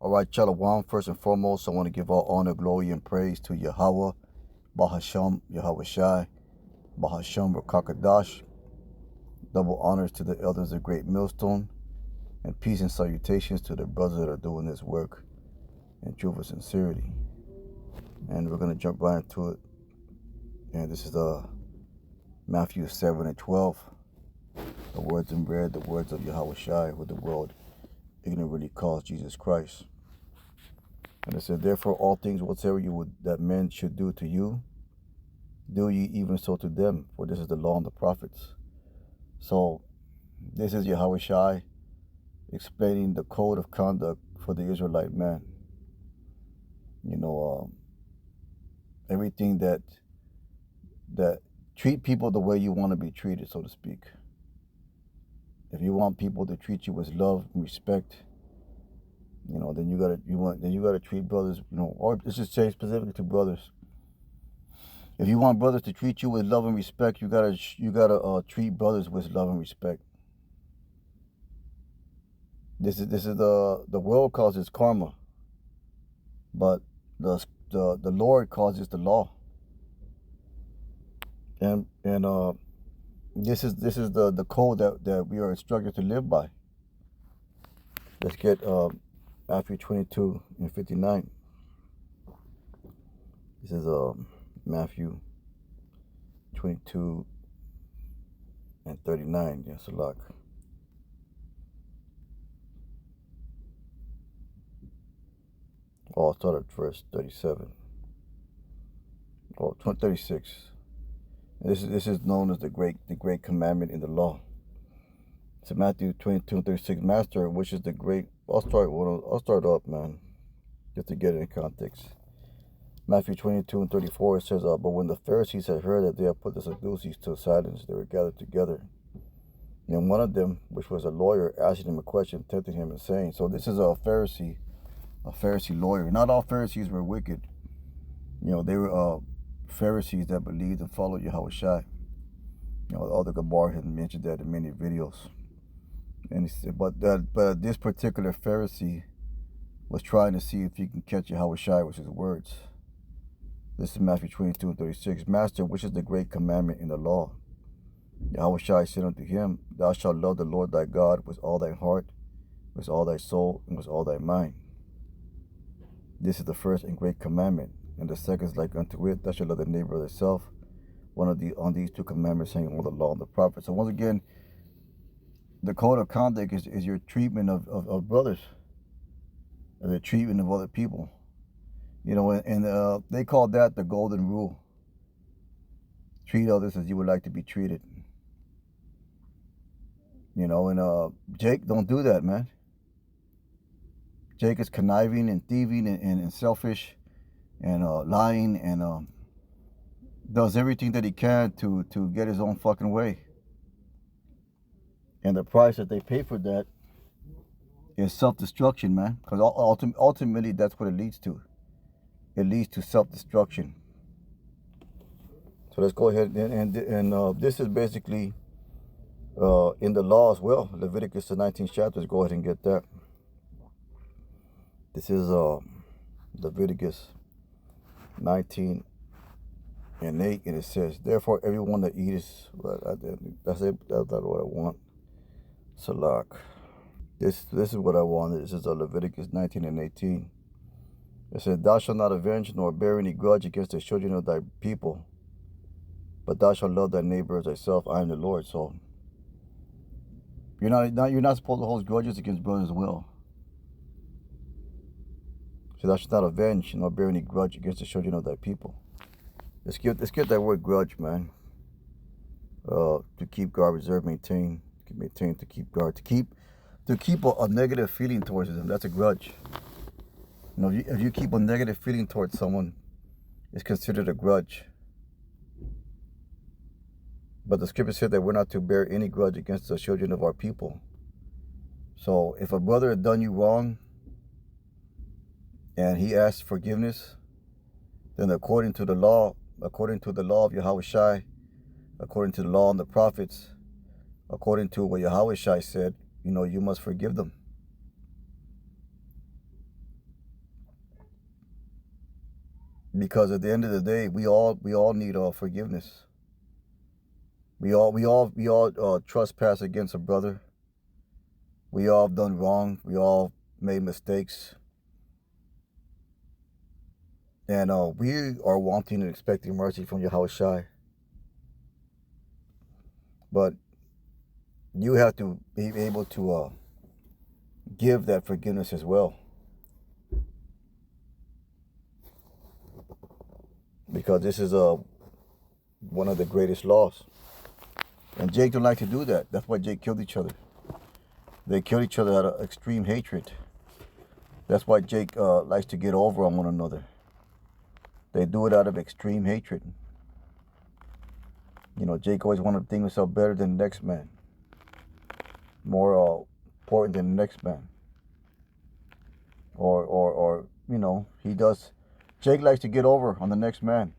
All right, Shalom. First and foremost, I want to give all honor, glory, and praise to Yahweh, Bahasham, YAHAWASHI, Bahasham, Rakakadash. Double honors to the elders of Great Millstone, and peace and salutations to the brothers that are doing this work in truth and sincerity. And we're going to jump right into it. And this is Matthew 7 and 12. The words in red, the words of YAHAWASHI, who the world ignorantly calls Jesus Christ. And it said, therefore all things whatsoever you would that men should do to you, do ye even so to them, for this is the law and the prophets. So this is YAHAWASHI explaining the code of conduct for the Israelite man. You know, everything that treat people the way you want to be treated, so to speak. If you want people to treat you with love and respect, you know, then you gotta treat brothers, you know, or let's just say specifically to brothers. If you want brothers to treat you with love and respect, you gotta treat brothers with love and respect. This is the world calls it karma, but the Lord calls it the law. And this is the code that we are instructed to live by. Let's get Matthew 22 and 59. This is Matthew 22 and 39. Yes, a lot. I'll start at verse 37. Oh, 36. This is known as the great commandment in the law. So Matthew 22 and 36. Master, which is the great? I'll start up, man, just to get it in context. Matthew 22 and 34, it says, but when the Pharisees had heard that they had put the Sadducees to silence, they were gathered together. And one of them, which was a lawyer, asked him a question, tempting him and saying, so this is a Pharisee lawyer. Not all Pharisees were wicked. You know, they were Pharisees that believed and followed YAHAWASHI. You know, all the Gabar had mentioned that in many videos. And he said, but this particular Pharisee was trying to see if he can catch YAHAWASHI with his words. This is Matthew 22 and 36. Master, which is the great commandment in the law? YAHAWASHI said unto him, thou shalt love the Lord thy God with all thy heart, with all thy soul, and with all thy mind. This is the first and great commandment. And the second is like unto it, thou shalt love the neighbor as thyself. On these two commandments hang all the law and the prophets. So once again, the code of conduct is your treatment of brothers, and the treatment of other people. You know, and they call that the golden rule. Treat others as you would like to be treated. You know, and Jake, don't do that, man. Jake is conniving and thieving and selfish and lying and does everything that he can to get his own fucking way. And the price that they pay for that is self-destruction, man. Because ultimately, that's what it leads to. It leads to self-destruction. So let's go ahead and this is basically in the law as well. Leviticus, the 19th chapter. Let's go ahead and get that. This is Leviticus 19 and 8, and it says, therefore everyone that eateth, that's not what I want. Salak. This is what I wanted. This is Leviticus 19 and 18. It says, thou shalt not avenge nor bear any grudge against the children of thy people, but thou shalt love thy neighbor as thyself. I am the Lord. So you're not supposed to hold grudges against brothers as well. So thou shalt not avenge nor bear any grudge against the children of thy people. Let's get that word grudge, man. To keep guard, reserve, maintain, to keep guard, to keep a negative feeling towards them. That's a grudge. You know, if you keep a negative feeling towards someone, it's considered a grudge. But the scripture said that we're not to bear any grudge against the children of our people. So if a brother had done you wrong and he asked forgiveness, then according to the law of YAHAWASHI, according to the law and the prophets, according to what YAHAWASHI said, you know, you must forgive them. Because at the end of the day, we all need forgiveness. We all trespass against a brother. We all have done wrong. We all made mistakes. And we are wanting and expecting mercy from YAHAWASHI. But you have to be able to give that forgiveness as well. Because this is one of the greatest laws. And Jake don't like to do that. That's why Jake killed each other. They killed each other out of extreme hatred. That's why Jake likes to get over on one another. They do it out of extreme hatred. You know, Jake always wanted to think himself better than the next man. More important than the next man. Or you know, he does. Jake likes to get over on the next man.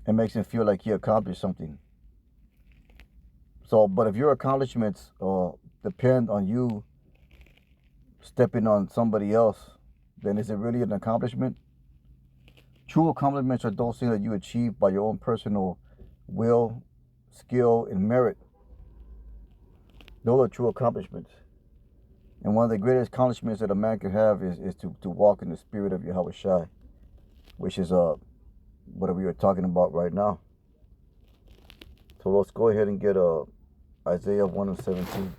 It makes him feel like he accomplished something. So, but if your accomplishments depend on you stepping on somebody else, then is it really an accomplishment? True accomplishments are those things that you achieve by your own personal will, skill, and merit. Those are true accomplishments. And one of the greatest accomplishments that a man can have is to walk in the spirit of YAHAWASHI, which is what we are talking about right now. So let's go ahead and get Isaiah 1:17.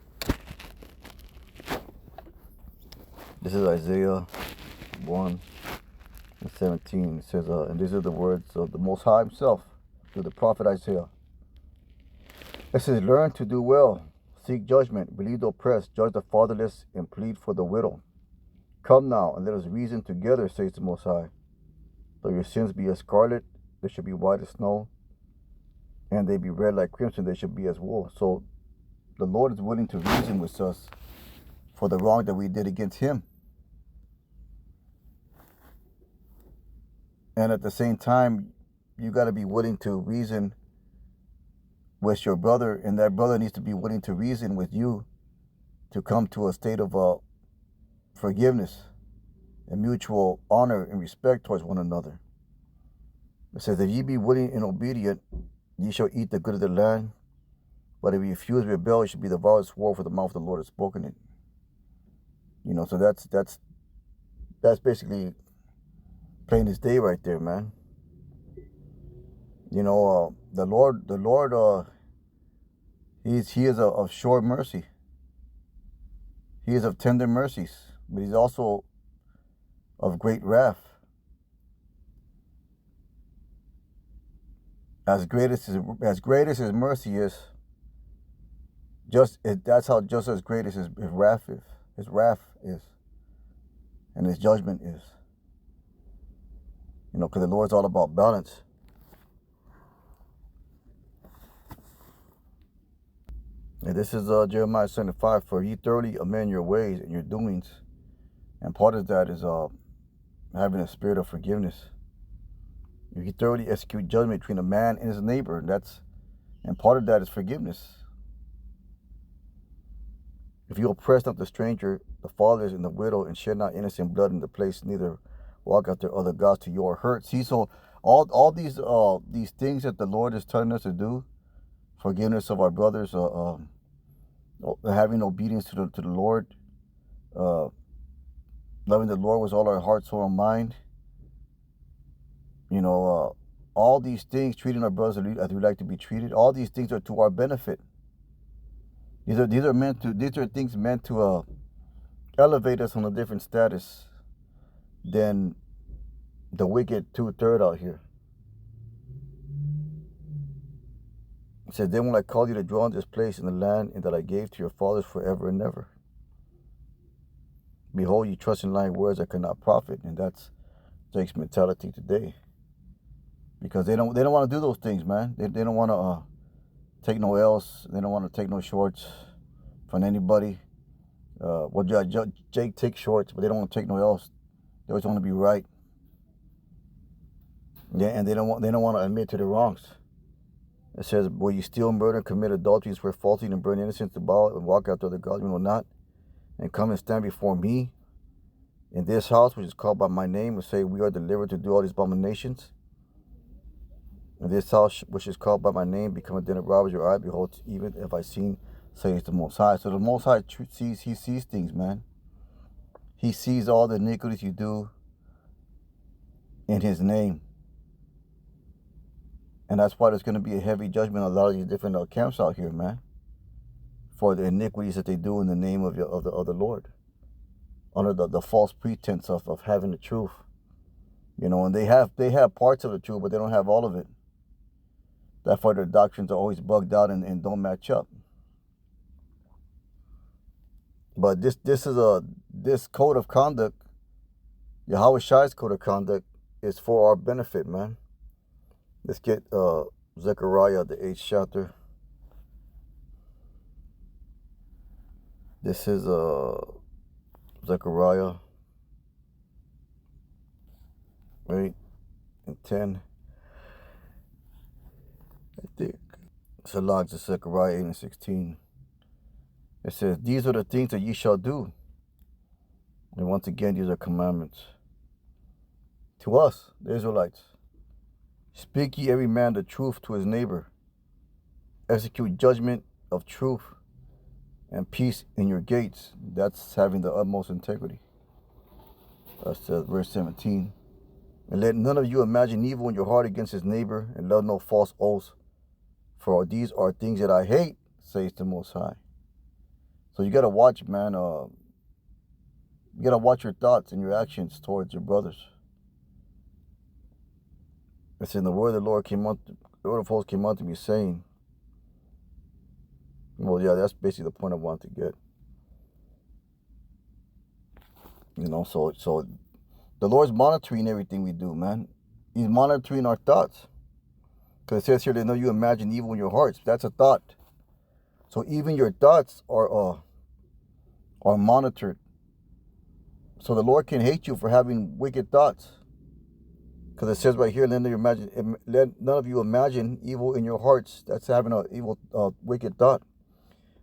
This is Isaiah 1:17. It says, and these are the words of the Most High Himself through the prophet Isaiah. It says, learn to do well, seek judgment, relieve the oppressed, judge the fatherless, and plead for the widow. Come now, and let us reason together, says the Most High. Though your sins be as scarlet, they shall be white as snow, and they be red like crimson, they shall be as wool. So the Lord is willing to reason with us for the wrong that we did against Him. And at the same time, you got to be willing to reason with your brother, and that brother needs to be willing to reason with you to come to a state of forgiveness and mutual honor and respect towards one another. It says, if ye be willing and obedient, ye shall eat the good of the land. But if ye refuse and rebel, it shall be the vilest sword, for the mouth of the Lord has spoken it. You know, so that's basically plain as day right there, man. You know, the Lord, He is of short mercy. He is of tender mercies, but He's also of great wrath. As great as His mercy is, that's how just as great as His wrath is. His wrath is, and His judgment is. You know, because the Lord's all about balance. And this is Jeremiah 75. For ye thoroughly amend your ways and your doings, and part of that is having a spirit of forgiveness. If you thoroughly execute judgment between a man and his neighbor, and part of that is forgiveness. If you oppress not the stranger, the fatherless, and the widow, and shed not innocent blood in the place, neither walk after other gods to your hurt. See, so all these things that the Lord is telling us to do, forgiveness of our brothers, having obedience to the Lord, loving the Lord with all our heart, soul, and mind. You know, all these things, treating our brothers as we like to be treated. All these things are to our benefit. These are things meant to elevate us on a different status than the wicked 2/3 out here. It says, then will I call you to dwell in this place in the land and that I gave to your fathers forever and ever. Behold, you trust in lying words that cannot profit. And that's Jake's mentality today. Because they don't want to do those things, man. They don't want to take no L's. They don't want to take no shorts from anybody. Jake takes shorts, but they don't want to take no L's. They always want to be right. Yeah, and they don't want to admit to their wrongs. It says, will you steal, murder, commit adultery, swear falsely, and burn innocence to bow and walk after other gods you know not, and come and stand before me In this house, which is called by my name, will say, we are delivered to do all these abominations. In this house, which is called by my name, become a den of robbers. Your eye, behold, even if I seen, says the Most High. So the Most High sees, he sees things, man. He sees all the iniquities you do in his name. And that's why there's going to be a heavy judgment on a lot of these different camps out here, man, for the iniquities that they do in the name of the Lord, under the false pretense of having the truth. You know, and they have parts of the truth, but they don't have all of it. That's why their doctrines are always bugged out and don't match up. But this code of conduct, YAHAWASHI's code of conduct, is for our benefit, man. Let's get Zechariah, the 8th chapter. This is Zechariah 8 and 10. I think it's a log to Zechariah 8 and 16. It says, these are the things that ye shall do. And once again, these are commandments to us, the Israelites. Speak ye every man the truth to his neighbor. Execute judgment of truth and peace in your gates. That's having the utmost integrity. That's verse 17. And let none of you imagine evil in your heart against his neighbor, and love no false oaths. For these are things that I hate, says the Most High. So you got to watch, man. You got to watch your thoughts and your actions towards your brothers. It's in the word of the Lord the word of hosts came unto me, saying, well, yeah, that's basically the point I wanted to get. You know, so the Lord's monitoring everything we do, man. He's monitoring our thoughts. Because it says here, they know you imagine evil in your hearts. That's a thought. So even your thoughts are monitored. So the Lord can hate you for having wicked thoughts. Because it says right here, let none of you imagine evil in your hearts. That's having an evil, wicked thought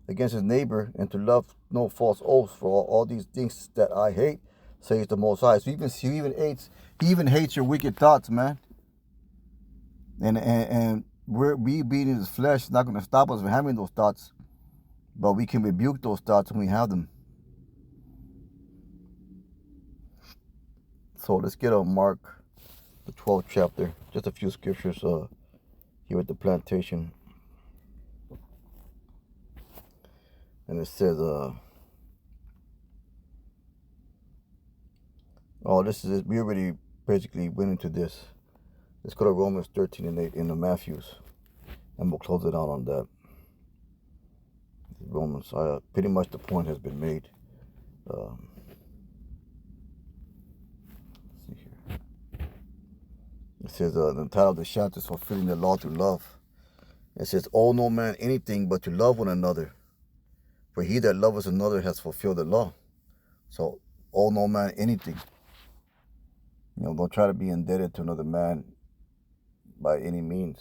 against his neighbor, and to love no false oaths. For all these things that I hate, says the Most High. So he even hates your wicked thoughts, man. And we being in his flesh is not going to stop us from having those thoughts, but we can rebuke those thoughts when we have them. So let's get on Mark, the 12th chapter. Just a few scriptures here at the plantation. And it says, we already basically went into this. Let's go to Romans 13 and 8 in the Matthews, and we'll close it out on that. Romans, pretty much the point has been made. Let's see here. It says, the title of the chapter is Fulfilling the Law Through Love. It says, owe no man anything but to love one another. For he that loveth another has fulfilled the law. So, owe no man anything. You know, don't try to be indebted to another man by any means.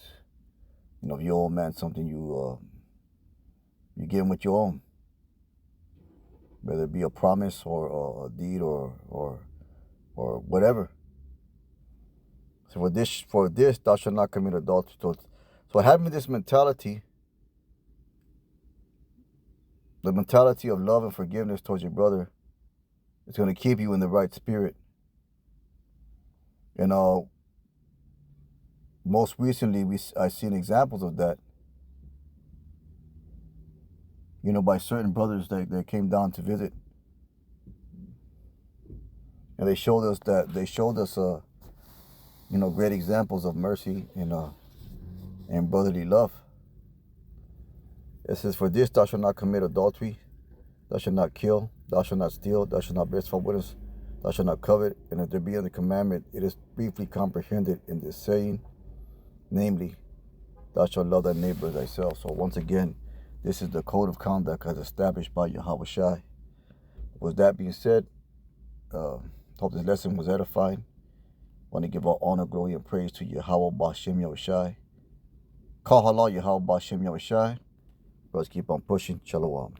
You know, if you owe a man something, you give him what you owe him. Whether it be a promise or a deed or whatever. So for this thou shalt not commit adultery. So having this mentality, the mentality of love and forgiveness towards your brother, it's going to keep you in the right spirit. And most recently, I've seen examples of that. You know, by certain brothers that came down to visit, and they showed us great examples of mercy and brotherly love. It says, for this thou shalt not commit adultery, thou shalt not kill, thou shalt not steal, thou shalt not bear false witness, thou shalt not covet. And if there be any commandment, it is briefly comprehended in this saying, namely, thou shalt love thy neighbor as thyself. So once again, this is the code of conduct as established by YAHAWASHI. With that being said, hope this lesson was edifying. Want to give all honor, glory, and praise to Yahweh B'Shem Yahushai. Call halal Yahweh B'Shem Yahushai. Let's keep on pushing. Shalom.